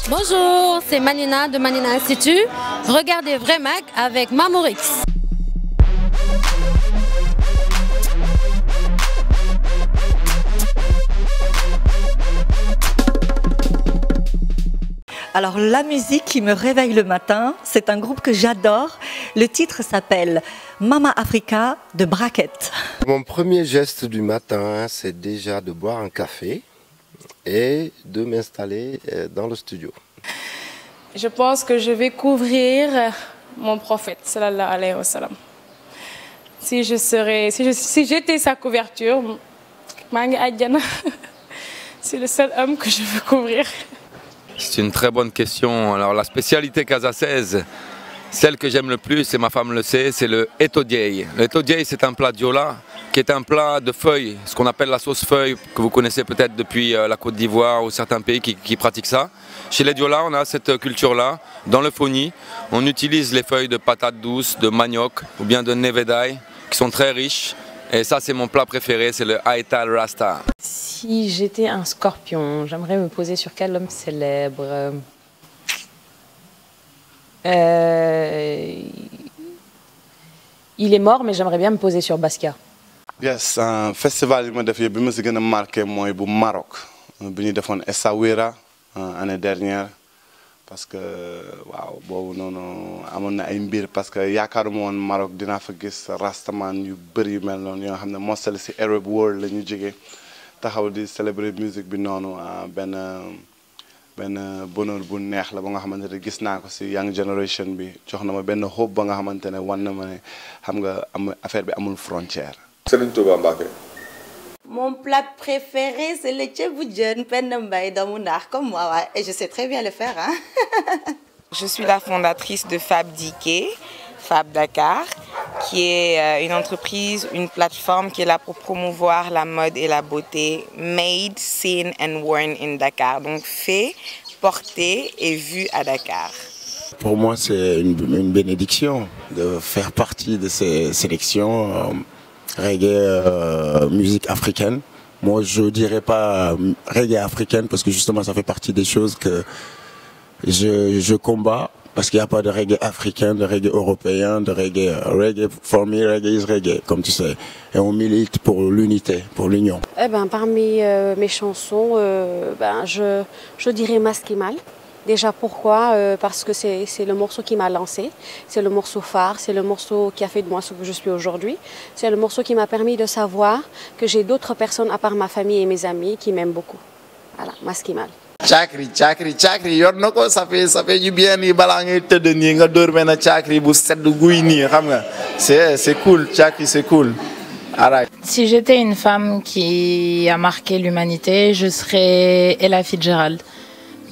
Bonjour, c'est Manina de Manina Institute. Regardez Vrai Mag avec Mamorix. Alors la musique qui me réveille le matin, c'est un groupe que j'adore. Le titre s'appelle Mama Africa de Bracket. Mon premier geste du matin, c'est déjà de boire un café et de m'installer dans le studio. Je pense que je vais couvrir mon prophète, sallallahu alayhi wa sallam. Si j'étais sa couverture, Mangi Adjana, c'est le seul homme que je veux couvrir. C'est une très bonne question. Alors la spécialité casaçaise, celle que j'aime le plus, et ma femme le sait, c'est le etodiei. Le etodiei, c'est un plat diola qui est un plat de feuilles, ce qu'on appelle la sauce feuille, que vous connaissez peut-être depuis la Côte d'Ivoire ou certains pays qui pratiquent ça. Chez les diola, on a cette culture-là. Dans le foni, on utilise les feuilles de patates douces, de manioc ou bien de nevedai, qui sont très riches. Et ça, c'est mon plat préféré, c'est le Aital Rasta. Si j'étais un scorpion, j'aimerais me poser sur quel homme célèbre? Il est mort, mais j'aimerais bien me poser sur Basquiat. Yes, un festival qui m'a fait marqué moi au Maroc. Nous avons fait Essaouira l'année dernière. Parce que waaw boobu noonu amoon na ay mbir parce que yaakaaruma woon Maroc dinaa fa gis rastaman yu bëri yu mel noonu yoo xam ne mosal si Arab world la ñu jógee taxaw di célébrer musique bi noonu benn bonheur bu neex la ba nga xamante ne gis naa ko si young generation bi jox na ma benn hope ba nga xamante ne wan na ma ne xam nga affaire bi amul frontière. Serigne Touba Mbacké. Mon plat préféré, c'est le tchéboudienne, penambay, damounar, comme moi, ouais. Et je sais très bien le faire. Hein. Je suis la fondatrice de Fab Dike, Fab Dakar, qui est une entreprise, une plateforme qui est là pour promouvoir la mode et la beauté made, seen and worn in Dakar. Donc fait, porté et vu à Dakar. Pour moi, c'est une bénédiction de faire partie de ces sélections. Reggae, musique africaine. Moi, je ne dirais pas reggae africaine parce que justement, ça fait partie des choses que je combats. Parce qu'il n'y a pas de reggae africain, de reggae européen, de reggae. Reggae, for me, reggae is reggae, comme tu sais. Et on milite pour l'unité, pour l'union. Parmi mes chansons, je dirais Maskimal. Déjà pourquoi? Parce que c'est le morceau qui m'a lancé, c'est le morceau phare, c'est le morceau qui a fait de moi ce que je suis aujourd'hui. C'est le morceau qui m'a permis de savoir que j'ai d'autres personnes à part ma famille et mes amis qui m'aiment beaucoup. Voilà, Maskimal. Chakri, yor nako ça fait du bien ni bala ngay teud ni nga dor ben chakri bu sedd guuy ni xam nga. C'est cool, chakri c'est cool. Si j'étais une femme qui a marqué l'humanité, je serais Ella Fitzgerald.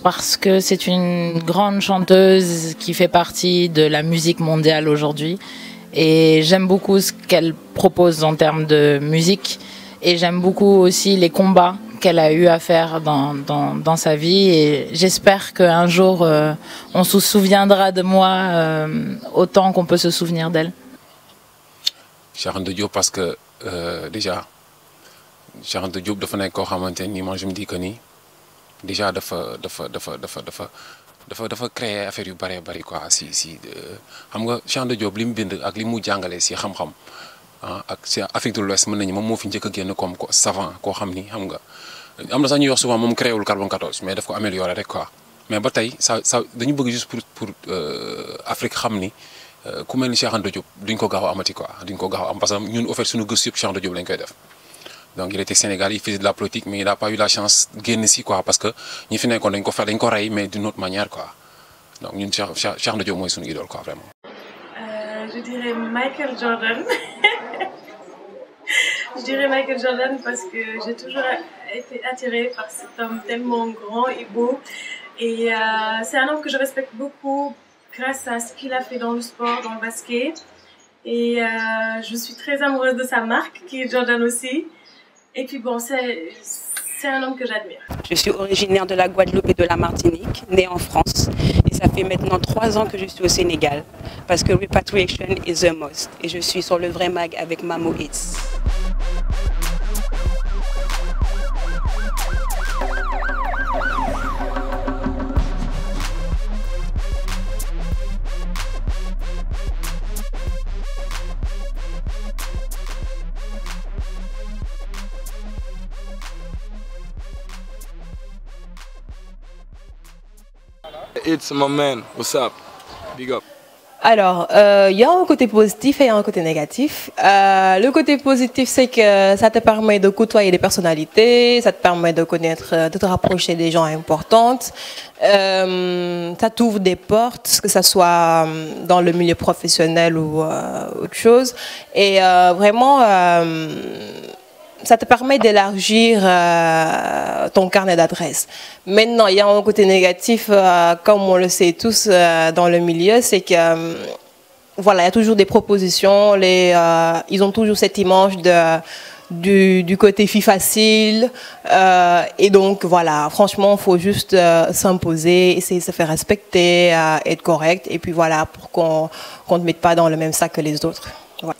Parce que c'est une grande chanteuse qui fait partie de la musique mondiale aujourd'hui. Et j'aime beaucoup ce qu'elle propose en termes de musique. Et j'aime beaucoup aussi les combats qu'elle a eu à faire dans sa vie. Et j'espère qu'un jour, on se souviendra de moi autant qu'on peut se souvenir d'elle. Cheikh Anta Diop parce que déjà, Cheikh Anta Diop dafa nekk koo xamante ni moi je me dis que ni déjà dafa créer affaire yu bari quoi si xam nga Cheikh Anta Diop li mu bind ak li mu jàngale si xam-xam ak si Afrique de l'Ouest mën nañu moom moo fi njëkk a génn comme savant koo xam ni xam nga am na sax ñuy wax souvent moom créé wul carbone 14 mais daf ko amélioré rek quoi mais ba tey ça dañu bëgg juste pour Afrique xam ni ku mel ni Cheikh Anta Diop duñ ko gaaw a amati quoi duñ ko gaaw a am parce que ñun au fait suñu gëstu yëpp Cheikh Anta Diop lañ koy def. Donc il était sénégalais, il faisait de la politique, mais il n'a pas eu la chance de gagner ici, quoi, parce que nous faisons qu'on corrige, mais d'une autre manière, quoi. Donc nous, Cheikh Anta Diop, moi, c'est une idole, quoi, vraiment. Je dirais Michael Jordan. Je dirais Michael Jordan parce que j'ai toujours été attirée par cet homme tellement grand et beau. Et c'est un homme que je respecte beaucoup grâce à ce qu'il a fait dans le sport, dans le basket. Et je suis très amoureuse de sa marque, qui est Jordan aussi. Et puis bon, c'est un homme que j'admire. Je suis originaire de la Guadeloupe et de la Martinique, née en France. Et ça fait maintenant 3 ans que je suis au Sénégal. Parce que repatriation is a must. Et je suis sur le Vrai Mag avec Mamo Hits. It's my man, what's up? Big up. Alors, il y a un côté positif et un côté négatif. Le côté positif, c'est que ça te permet de côtoyer des personnalités, ça te permet de connaître, de te rapprocher des gens importants. Ça t'ouvre des portes, que ce soit dans le milieu professionnel ou autre chose. Et vraiment, ça te permet d'élargir ton carnet d'adresses. Maintenant, il y a un côté négatif, comme on le sait tous dans le milieu, c'est que voilà, il y a toujours des propositions, ils ont toujours cette image du côté fille facile. Et donc, voilà, franchement, il faut juste s'imposer, essayer de se faire respecter, être correct, et puis voilà, pour qu'on ne te mette pas dans le même sac que les autres. Voilà.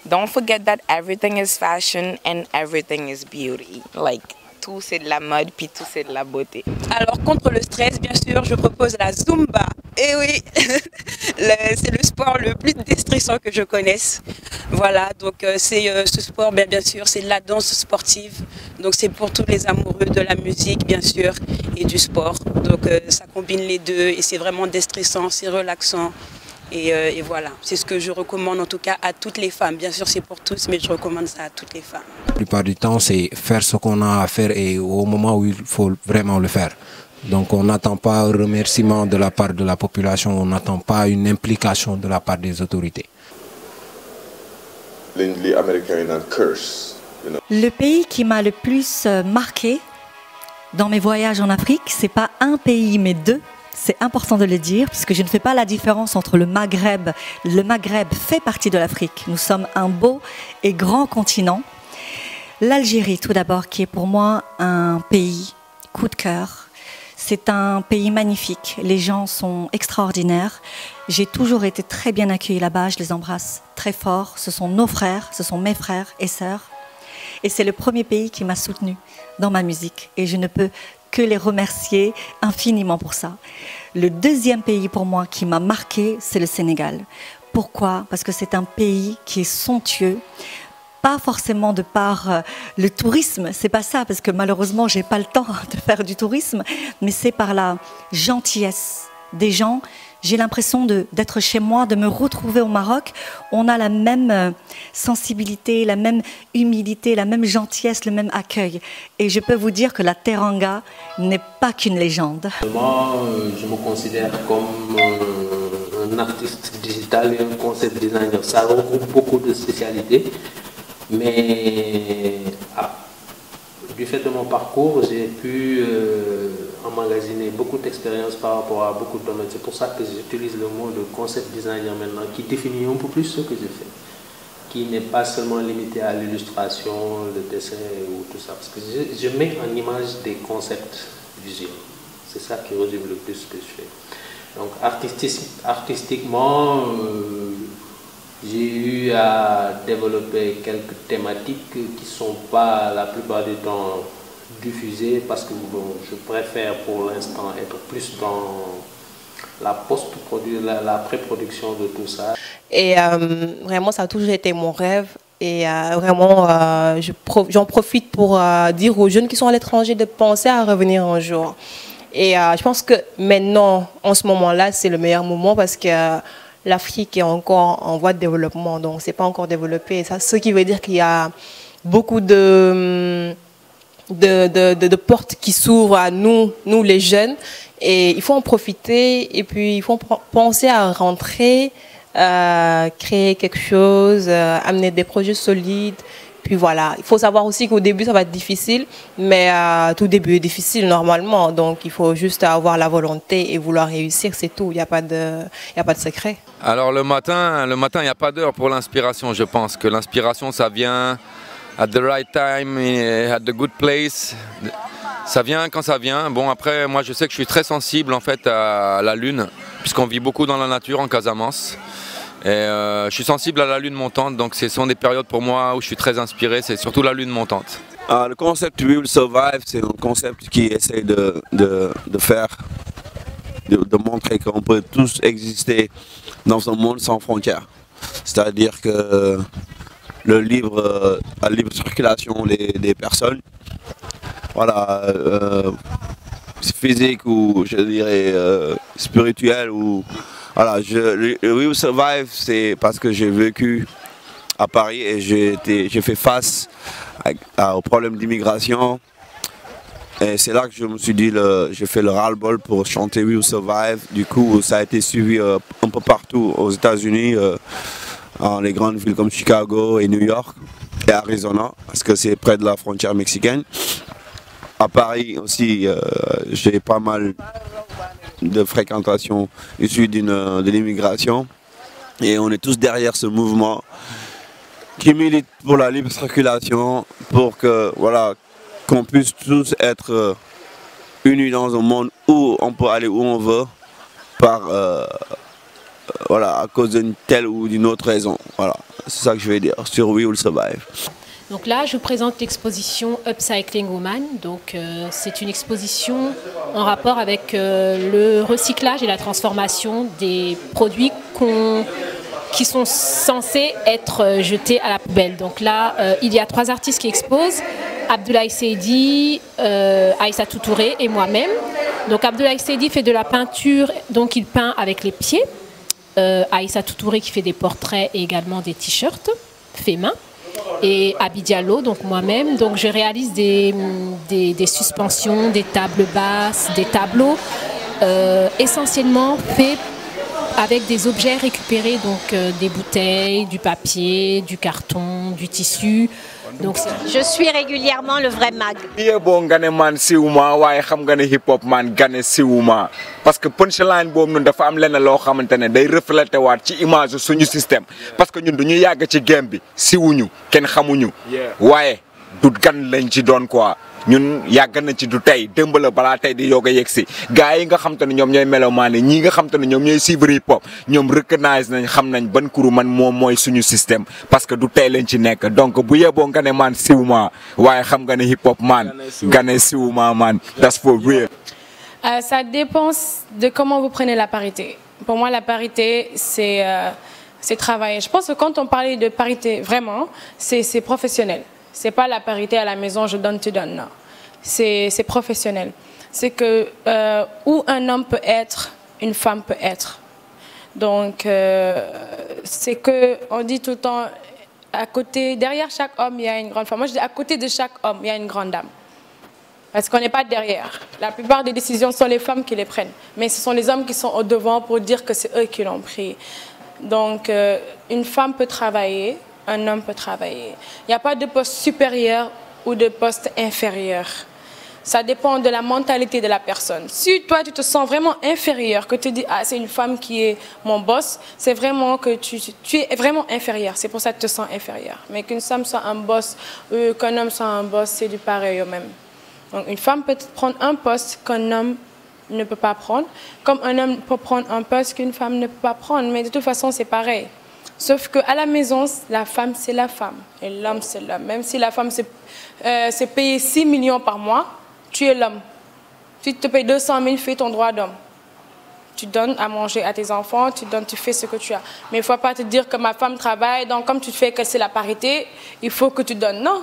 Don't forget that everything is fashion and everything is beauty. Like, tout c'est de la mode, puis tout c'est de la beauté. Alors, contre le stress, bien sûr, je propose la Zumba. Et oui, c'est le sport le plus déstressant que je connaisse. Voilà, donc c'est ce sport, bien sûr, c'est de la danse sportive. Donc, c'est pour tous les amoureux de la musique, bien sûr, et du sport. Donc, ça combine les deux et c'est vraiment déstressant, c'est relaxant. Et voilà, c'est ce que je recommande en tout cas à toutes les femmes. Bien sûr, c'est pour tous, mais je recommande ça à toutes les femmes. La plupart du temps, c'est faire ce qu'on a à faire et au moment où il faut vraiment le faire. Donc on n'attend pas un remerciement de la part de la population, on n'attend pas une implication de la part des autorités. Le pays qui m'a le plus marqué dans mes voyages en Afrique, c'est pas un pays mais deux. C'est important de le dire, puisque je ne fais pas la différence entre le Maghreb. Le Maghreb fait partie de l'Afrique. Nous sommes un beau et grand continent. L'Algérie, tout d'abord, qui est pour moi un pays coup de cœur. C'est un pays magnifique. Les gens sont extraordinaires. J'ai toujours été très bien accueillie là-bas. Je les embrasse très fort. Ce sont nos frères, ce sont mes frères et sœurs. Et c'est le premier pays qui m'a soutenue dans ma musique. Et je ne peux que les remercier infiniment pour ça. Le deuxième pays pour moi qui m'a marqué, c'est le Sénégal. Pourquoi? Parce que c'est un pays qui est somptueux, pas forcément de par le tourisme, c'est pas ça, parce que malheureusement j'ai pas le temps de faire du tourisme, mais c'est par la gentillesse des gens. J'ai l'impression d'être chez moi, de me retrouver au Maroc. On a la même sensibilité, la même humilité, la même gentillesse, le même accueil. Et je peux vous dire que la Teranga n'est pas qu'une légende. Moi, je me considère comme un artiste digital et un concept designer. Ça regroupe beaucoup de spécialités. Mais du fait de mon parcours, j'ai pu emmagasiner beaucoup d'expérience par rapport à beaucoup de domaines. C'est pour ça que j'utilise le mot de concept designer maintenant, qui définit un peu plus ce que je fais, qui n'est pas seulement limité à l'illustration, le dessin ou tout ça. Parce que je mets en image des concepts visuels. C'est ça qui résume le plus ce que je fais. Donc artistiquement, j'ai eu à développer quelques thématiques qui ne sont pas la plupart du temps diffusées parce que bon, je préfère pour l'instant être plus dans la la pré-production de tout ça. Et vraiment, ça a toujours été mon rêve. Et vraiment, j'en profite pour dire aux jeunes qui sont à l'étranger de penser à revenir un jour. Et je pense que maintenant, en ce moment-là, c'est le meilleur moment parce que l'Afrique est encore en voie de développement, donc ce n'est pas encore développé. Ça, ce qui veut dire qu'il y a beaucoup de portes qui s'ouvrent à nous les jeunes. Et il faut en profiter et puis il faut penser à rentrer, créer quelque chose, amener des projets solides. Puis voilà, il faut savoir aussi qu'au début ça va être difficile, mais tout début est difficile normalement, donc il faut juste avoir la volonté et vouloir réussir, c'est tout, il n'y a pas de secret. Alors le matin, il n'y a pas d'heure pour l'inspiration, je pense que l'inspiration ça vient at the right time, at the good place, ça vient quand ça vient. Bon après, moi je sais que je suis très sensible en fait à la lune, puisqu'on vit beaucoup dans la nature en Casamance. Et je suis sensible à la lune montante, donc ce sont des périodes pour moi où je suis très inspiré, c'est surtout la lune montante. Le concept We Will Survive, c'est un concept qui essaie de montrer qu'on peut tous exister dans un monde sans frontières. C'est-à-dire que le livre, la libre circulation des personnes, voilà, physique ou je dirais spirituel ou voilà, We Will Survive, c'est parce que j'ai vécu à Paris et j'ai fait face au problème d'immigration. Et c'est là que je me suis dit, j'ai fait le ras-le-bol pour chanter We Will Survive. Du coup, ça a été suivi un peu partout aux États-Unis, dans les grandes villes comme Chicago et New York et Arizona, parce que c'est près de la frontière mexicaine. À Paris aussi, j'ai pas mal de fréquentation issue de l'immigration. Et on est tous derrière ce mouvement qui milite pour la libre circulation, pour que, voilà, qu'on puisse tous être unis dans un monde où on peut aller où on veut, voilà, à cause d'une telle ou d'une autre raison. Voilà, c'est ça que je vais dire sur We Will Survive. Donc là, je vous présente l'exposition Upcycling Woman. Donc, c'est une exposition en rapport avec le recyclage et la transformation des produits qui sont censés être jetés à la poubelle. Donc là, il y a 3 artistes qui exposent, Abdoulaye Seydi, Aïssatou Touré et moi-même. Donc Abdoulaye Seydi fait de la peinture, donc il peint avec les pieds. Aïssatou Touré qui fait des portraits et également des t-shirts faits main. Et Abi Diallo, donc moi-même, donc je réalise des suspensions, des tables basses, des tableaux essentiellement faits avec des objets récupérés, donc des bouteilles, du papier, du carton, du tissu. Donc, je suis régulièrement le vrai mag. Bon gane man siwuma waaye xam nga ne hip hop man gane siwuma parce que punchline boobu noonu dafa am lenn loo xamante ne day reflété waat ci image suñu système parce que ñun duñu yàgg ci game bi siwuñu kenn xamuñu waaye du gan lañ ci doon quoi ñun yàgg nañ ci du tey démb la balaa tey di yoog a yegg si gars yi nga xam te ne ñoom ñooy melomaan ñii nga xam te ne ñoom ñooy suivre hip hop ñoom recognize nañ xam nañ ban kuru man moom mooy suñu système parce que du tey lañ ci nekk donc bu yeboo nga ne man siwuma waaye xam nga ne hip hop man nga ne siwuma man that's for real. Ça dépend de comment vous prenez la parité. Pour moi, la parité, c'est travailler. Je pense que quand on parlait de parité, vraiment, c'est professionnel. C'est pas la parité à la maison, je donne, tu donnes, non. C'est professionnel. C'est que où un homme peut être, une femme peut être. Donc, c'est que, on dit tout le temps, à côté, derrière chaque homme, il y a une grande femme. Moi, je dis, à côté de chaque homme, il y a une grande dame. Parce qu'on n'est pas derrière. La plupart des décisions sont les femmes qui les prennent. Mais ce sont les hommes qui sont au devant pour dire que c'est eux qui l'ont pris. Donc, une femme peut travailler. Un homme peut travailler. Il n'y a pas de poste supérieur ou de poste inférieur. Ça dépend de la mentalité de la personne. Si toi, tu te sens vraiment inférieur, que tu dis, ah, c'est une femme qui est mon boss, c'est vraiment que tu es vraiment inférieur. C'est pour ça que tu te sens inférieur. Mais qu'une femme soit un boss ou qu'un homme soit un boss, c'est du pareil au même. Donc, une femme peut prendre un poste qu'un homme ne peut pas prendre, comme un homme peut prendre un poste qu'une femme ne peut pas prendre. Mais de toute façon, c'est pareil. Sauf qu'à la maison, la femme, c'est la femme. Et l'homme, c'est l'homme. Même si la femme s'est payée 6 millions par mois, tu es l'homme. Si tu te payes 200 000, fais ton droit d'homme. Tu donnes à manger à tes enfants, tu fais ce que tu as. Mais il ne faut pas te dire que ma femme travaille, donc comme tu fais que c'est la parité, il faut que tu donnes. Non.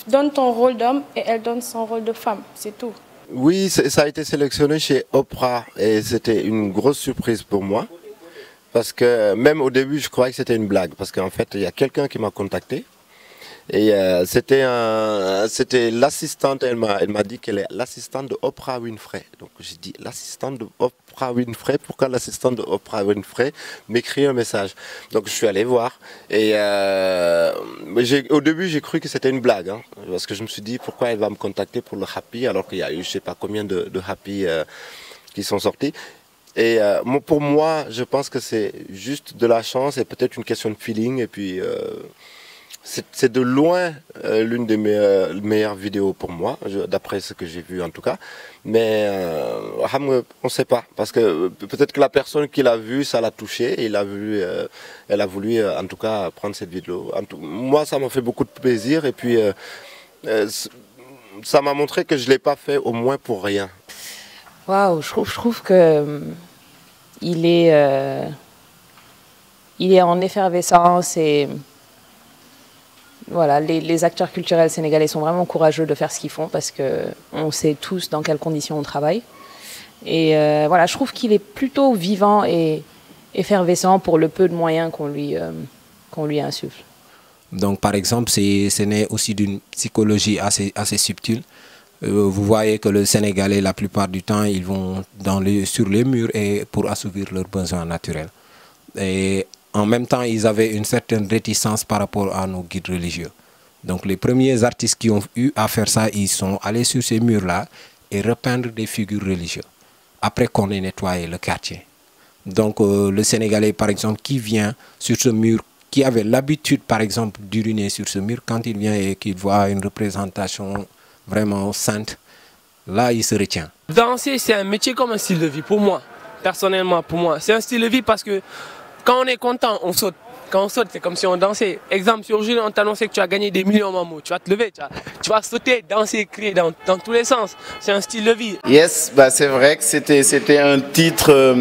Donne ton rôle d'homme et elle donne son rôle de femme. C'est tout. Oui, ça a été sélectionné chez Oprah et c'était une grosse surprise pour moi. Parce que même au début, je croyais que c'était une blague. Parce qu'en fait, il y a quelqu'un qui m'a contacté. Et c'était l'assistante, elle m'a dit qu'elle est l'assistante de Oprah Winfrey. Donc j'ai dit, l'assistante de Oprah Winfrey, pourquoi l'assistante de Oprah Winfrey m'écrit un message? Donc je suis allé voir. Et au début, j'ai cru que c'était une blague. Hein, parce que je me suis dit, pourquoi elle va me contacter pour le Happy alors qu'il y a eu je ne sais pas combien de Happy qui sont sortis. Et pour moi, je pense que c'est juste de la chance et peut-être une question de feeling. Et puis, c'est de loin l'une des meilleures vidéos pour moi, d'après ce que j'ai vu en tout cas. Mais on ne sait pas, parce que peut-être que la personne qui l'a vu, ça l'a touché et elle a voulu en tout cas prendre cette vidéo. Moi, ça m'a fait beaucoup de plaisir et puis ça m'a montré que je ne l'ai pas fait au moins pour rien. Waouh, je trouve que il est en effervescence et voilà, les acteurs culturels sénégalais sont vraiment courageux de faire ce qu'ils font parce que on sait tous dans quelles conditions on travaille Et voilà, je trouve qu'il est plutôt vivant et effervescent pour le peu de moyens qu'on lui insuffle. Donc par exemple, c'est né aussi d'une psychologie assez subtile. Vous voyez que les Sénégalais, la plupart du temps, ils vont sur les murs pour assouvir leurs besoins naturels. Et en même temps, ils avaient une certaine réticence par rapport à nos guides religieux. Donc les premiers artistes qui ont eu à faire ça, ils sont allés sur ces murs-là et repeindre des figures religieuses, après qu'on ait nettoyé le quartier. Donc le Sénégalais, par exemple, qui vient sur ce mur, qui avait l'habitude, par exemple, d'uriner sur ce mur, quand il vient et qu'il voit une représentation vraiment sainte, là, il se retient. Danser, c'est un métier comme un style de vie, pour moi, personnellement, pour moi. C'est un style de vie parce que quand on est content, on saute. Quand on saute, c'est comme si on dansait. Exemple, si aujourd'hui on t'annonçait que tu as gagné des millions de mamans, tu vas te lever, tu vas sauter, danser, crier dans tous les sens. C'est un style de vie. Yes, bah c'est vrai que c'était un titre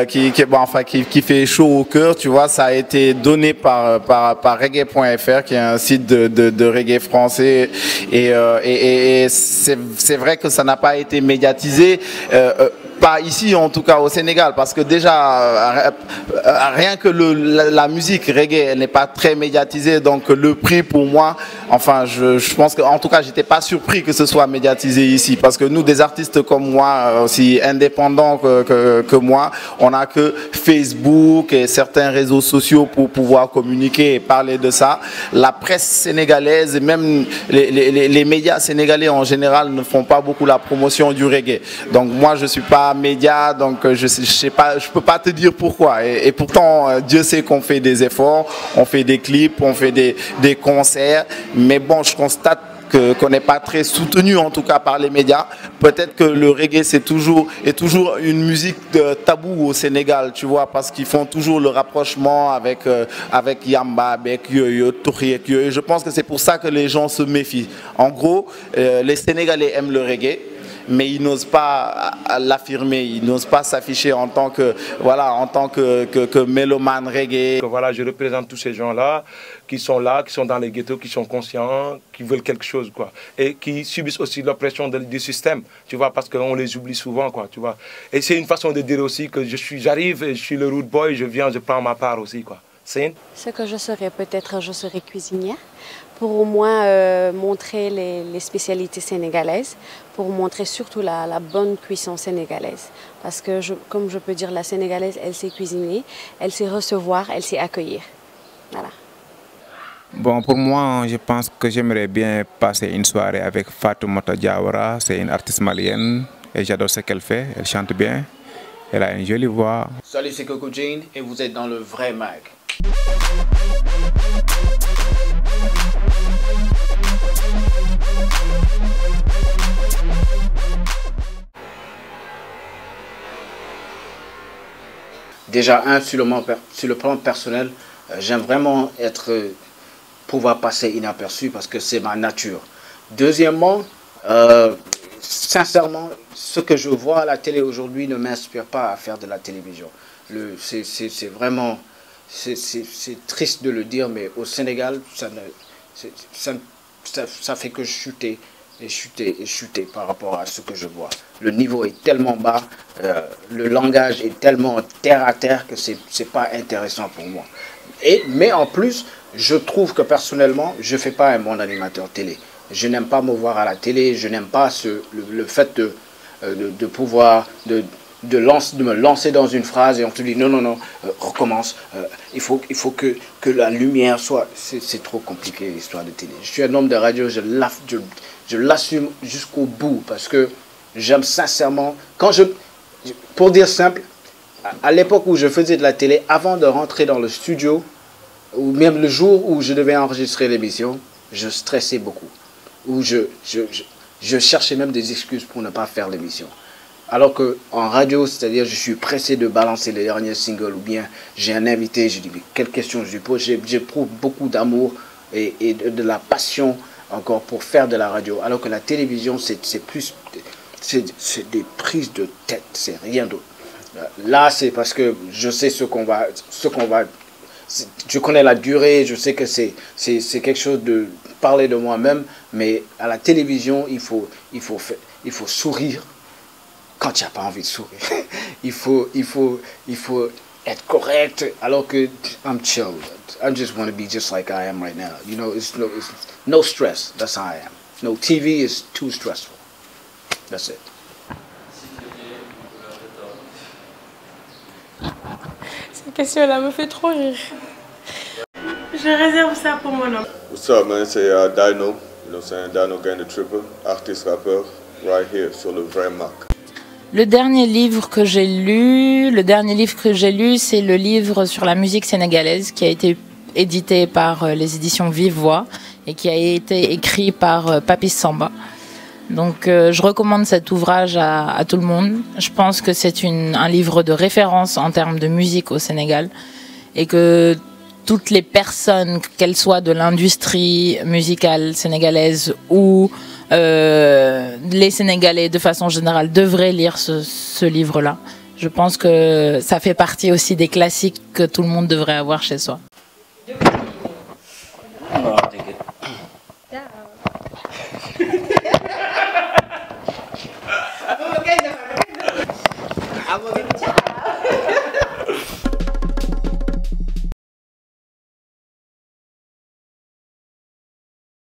qui fait chaud au cœur, tu vois. Ça a été donné par reggae.fr, qui est un site de reggae français. Et c'est vrai que ça n'a pas été médiatisé. Pas ici, en tout cas au Sénégal, parce que déjà, rien que la musique reggae, elle n'est pas très médiatisée, donc le prix pour moi, enfin, je pense qu'en tout cas, j'étais pas surpris que ce soit médiatisé ici, parce que nous, des artistes comme moi, aussi indépendants que moi, on n'a que Facebook et certains réseaux sociaux pour pouvoir communiquer et parler de ça. La presse sénégalaise et même les médias sénégalais en général ne font pas beaucoup la promotion du reggae. Donc moi, je suis pas médias, donc je sais pas, je peux pas te dire pourquoi. Et pourtant, Dieu sait qu'on fait des efforts, on fait des clips, on fait des concerts, mais bon, je constate qu'on n'est pas très soutenu, en tout cas par les médias. Peut-être que le reggae est toujours une musique de tabou au Sénégal, tu vois, parce qu'ils font toujours le rapprochement avec Yamba, avec Yo-Yo, Touri, Yo-Yo. Je pense que c'est pour ça que les gens se méfient. En gros, les Sénégalais aiment le reggae, mais ils n'osent pas l'affirmer, ils n'osent pas s'afficher en tant que mélomane reggae. Voilà, je représente tous ces gens-là, qui sont dans les ghettos, qui sont conscients, qui veulent quelque chose, quoi. Et qui subissent aussi l'oppression du système, tu vois, parce qu'on les oublie souvent, quoi, tu vois. Et c'est une façon de dire aussi que j'arrive, je suis le root boy, je viens, je prends ma part aussi, quoi. Ce que je serais, peut-être, je serais cuisinière, pour au moins montrer les spécialités sénégalaises, pour montrer surtout la bonne cuisson sénégalaise. Parce que, comme je peux dire, la sénégalaise, elle sait cuisiner, elle sait recevoir, elle sait accueillir. Voilà. Bon, pour moi, je pense que j'aimerais bien passer une soirée avec Fatoumata Diawara. C'est une artiste malienne et j'adore ce qu'elle fait, elle chante bien, elle a une jolie voix. Salut, c'est Coco Jane et vous êtes dans le vrai mag. Déjà, sur le plan personnel, j'aime vraiment pouvoir passer inaperçu parce que c'est ma nature. Deuxièmement, sincèrement, ce que je vois à la télé aujourd'hui ne m'inspire pas à faire de la télévision. C'est vraiment... C'est triste de le dire, mais au Sénégal, ça fait que chuter et chuter et chuter par rapport à ce que je vois. Le niveau est tellement bas, le langage est tellement terre à terre que c'est pas intéressant pour moi. Mais en plus, je trouve que personnellement, je ne fais pas un bon animateur télé. Je n'aime pas me voir à la télé, je n'aime pas le fait de pouvoir... de me lancer dans une phrase et on te dit non, recommence, il faut que la lumière soit... C'est trop compliqué l'histoire de télé. Je suis un homme de radio, je l'assume jusqu'au bout parce que j'aime sincèrement... Pour dire simple, à l'époque où je faisais de la télé, avant de rentrer dans le studio, ou même le jour où je devais enregistrer l'émission, je stressais beaucoup. Ou je cherchais même des excuses pour ne pas faire l'émission. Alors qu'en radio, c'est-à-dire je suis pressé de balancer les derniers singles ou bien j'ai un invité, je dis mais quelle question je lui pose, j'éprouve beaucoup d'amour et de la passion encore pour faire de la radio. Alors que la télévision, c'est des prises de tête, c'est rien d'autre. Là, c'est parce que je sais ce qu'on va... Je connais la durée, je sais que c'est quelque chose de parler de moi-même, mais à la télévision, il faut sourire. quand tu n'as pas envie de sourire. il faut être correct, alors que I'm chill. I just want to be just like I am right now. You know, it's no stress. That's how I am. No, TV is too stressful. That's it. Cette question-là me fait trop rire. Je réserve ça pour mon homme. What's up, man? C'est Dino. You know what I'm saying? Dino Gang the Tripper, artiste rappeur, right here sur le vrai Mac. Le dernier livre que j'ai lu, c'est le livre sur la musique sénégalaise qui a été édité par les éditions Vive Voix et qui a été écrit par Papis Samba. Donc je recommande cet ouvrage à tout le monde. Je pense que c'est un livre de référence en termes de musique au Sénégal et que toutes les personnes, qu'elles soient de l'industrie musicale sénégalaise ou les Sénégalais de façon générale, devraient lire ce livre-là. Je pense que ça fait partie aussi des classiques que tout le monde devrait avoir chez soi. Oh,